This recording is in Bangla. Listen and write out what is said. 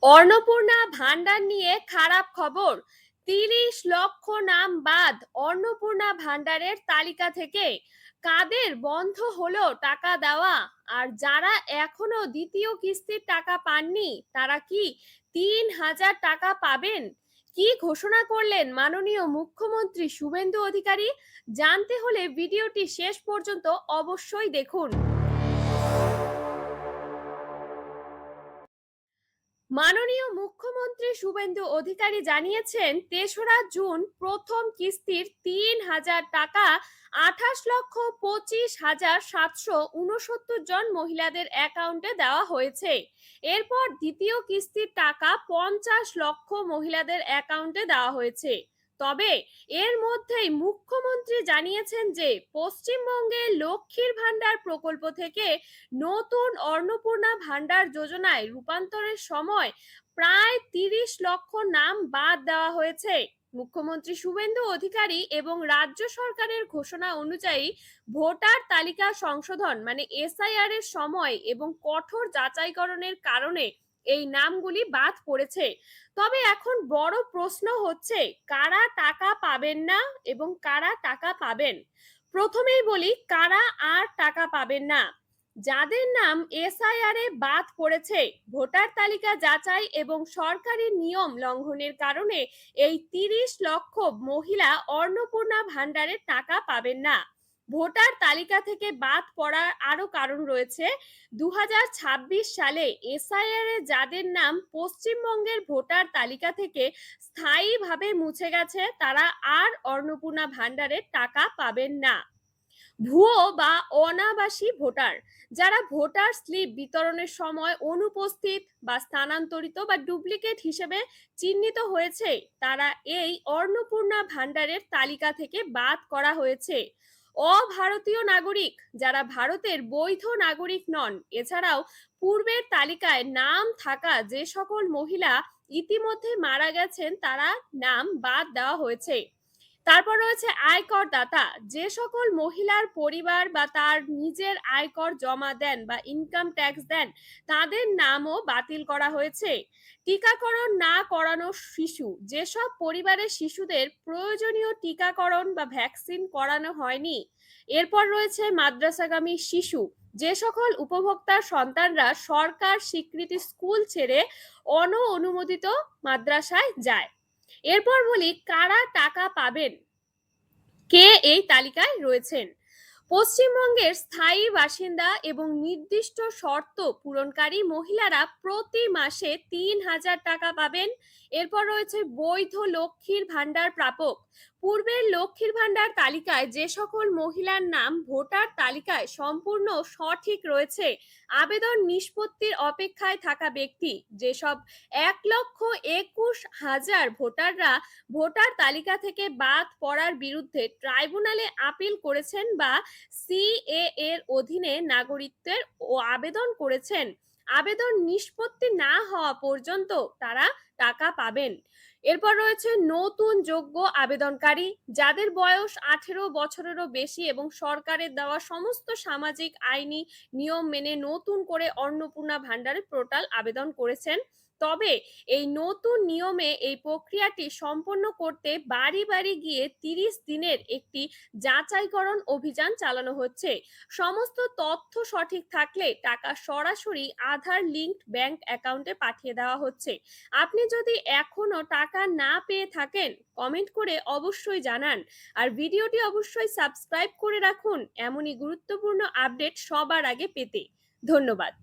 অন্নপূর্ণা ভান্ডার নিয়ে খারাপ খবর। ৩০ লক্ষ নাম বাদ অন্নপূর্ণা ভান্ডারের তালিকা থেকে। কাদের বন্ধ হলো টাকা দেওয়া? আর যারা এখনো দ্বিতীয় কিস্তির টাকা পাননি তারা কি ৩,০০০ টাকা পাবেন? কি ঘোষণা করলেন মাননীয় মুখ্যমন্ত্রী শুভেন্দু অধিকারী? জানতে হলে ভিডিওটি শেষ পর্যন্ত অবশ্যই দেখুন। মাননীয় মুখ্যমন্ত্রী শুভেন্দু অধিকারী জানিয়েছেন, ৩রা জুন প্রথম কিস্তির ৩,০০০ টাকা ২৮,২৫,৭৬৯ জন মহিলাদের অ্যাকাউন্টে দেওয়া হয়েছে। এরপর দ্বিতীয় কিস্তির টাকা ৫০ লক্ষ মহিলাদের অ্যাকাউন্টে দেওয়া হয়েছে। তবে এর মধ্যেই মুখ্যমন্ত্রী জানিয়েছেন যে পশ্চিমবঙ্গে লক্ষ্মীর ভান্ডার প্রকল্প থেকে নতুন অন্নপূর্ণা ভান্ডার যোজনায় রূপান্তরের সময় প্রায় ৩০ লক্ষ নাম বাদ দেওয়া হয়েছে। মুখ্যমন্ত্রী শুভেন্দু অধিকারী এবং রাজ্য সরকারের ঘোষণা অনুযায়ী ভোটার তালিকা সংশোধন মানে এসআইআর এর সময় এবং কঠোর যাচাইকরণের কারণে এই নামগুলি বাদ পড়েছে। তবে এখন বড় প্রশ্ন হচ্ছে, কারা টাকা পাবেন না এবং কারা টাকা পাবেন। প্রথমেই বলি কারা আর টাকা পাবেন না। যাদের নাম এসআইআর এ বাদ পড়েছে, ভোটার তালিকা যাচাই এবং সরকারি নিয়ম লঙ্ঘনের কারণে এই ৩০ লক্ষ মহিলা অন্নপূর্ণা ভান্ডারের টাকা পাবেন না। ভোটার তালিকা থেকে বাদ পড়ার আরো কারণ রয়েছে। ২০২৬ সালে এসআইআর এ যাদের নাম পশ্চিমবঙ্গের ভোটার তালিকা থেকে স্থায়ীভাবে মুছে গেছে তারা আর অন্নপূর্ণা ভান্ডারের টাকা পাবেন না। ভুয়ো বা অনাবাসী ভোটার, যারা ভোটার স্লিপ বিতরণের সময় অনুপস্থিত বা স্থানান্তরিত বা ডুপ্লিকেট হিসেবে চিহ্নিত হয়েছে, তারা এই অন্নপূর্ণা ভান্ডারের তালিকা থেকে বাদ করা হয়েছে। অভারতীয় নাগরিক, যারা ভারতের বৈধ নাগরিক নন, এছাড়াও পূর্বের তালিকায় নাম থাকা যে সকল মহিলা ইতিমধ্যে মারা গেছেন তারা নাম বাদ দেওয়া হয়েছে। তারপর রয়েছে আয়কর দাতা, যে সকল মহিলার পরিবার বা তার নিজের আয়কর জমা দেন বা ইনকাম ট্যাক্স দেন তাদের নামও বাতিল করা হয়েছে। টিকাকরণ না করানো শিশু, যেসব পরিবারের শিশুদের প্রয়োজনীয় টিকাকরণ বা ভ্যাকসিন করানো হয়নি। এরপর রয়েছে মাদ্রাসাগামী শিশু, যে সকল উপভোক্তার সন্তানরা সরকার স্বীকৃতি স্কুল ছেড়ে অনুমোদিত মাদ্রাসায় যায়। এরপর বলি কারা টাকা পাবেন, কে এই তালিকায় রয়েছেন। পশ্চিমবঙ্গের স্থায়ী বাসিন্দা এবং নির্দিষ্ট শর্ত পূরণকারী মহিলারা প্রতি মাসে ৩,০০০ টাকা পাবেন। এরপর রয়েছে বৈধ লক্ষ্মীর ভান্ডার প্রাপক, পূর্বের লক্ষ্মীর ভান্ডার তালিকায় যে সকল মহিলার নাম ভোটার তালিকায় সম্পূর্ণ সঠিক রয়েছে, আবেদন নিষ্পত্তির অপেক্ষায় থাকা ব্যক্তি, যেসব ১,২১,০০০ ভোটাররা ভোটার তালিকা থেকে বাদ পড়ার বিরুদ্ধে ট্রাইব্যুনালে আপিল করেছেন বা সিএএ এর অধীনে নাগরিকত্বের আবেদন করেছেন, আবেদন নিষ্পত্তি না হওয়া পর্যন্ত তারা টাকা পাবেন। এরপর রয়েছে নতুন যোগ্য আবেদনকারী, যাদের বয়স ১৮ বছরেরও বেশি এবং সরকারের দেওয়া সমস্ত সামাজিক আইনি নিয়ম মেনে নতুন করে অন্নপূর্ণা ভান্ডারের পোর্টাল আবেদন করেছেন। তবে এই নতুন নিয়মে এই প্রক্রিয়াটি সম্পন্ন করতে বাড়ি বাড়ি গিয়ে ৩০ দিনের একটি যাচাইকরণ অভিযান চালানো হচ্ছে। সমস্ত তথ্য সঠিক থাকলে টাকা সরাসরি আধার লিঙ্কড ব্যাংক অ্যাকাউন্টে পাঠিয়ে দেওয়া হচ্ছে। আপনি যদি এখনো টাকা না পেয়ে থাকেন, কমেন্ট করে অবশ্যই জানান। আর ভিডিওটি অবশ্যই সাবস্ক্রাইব করে রাখুন এমনই গুরুত্বপূর্ণ আপডেট সবার আগে পেতে। ধন্যবাদ।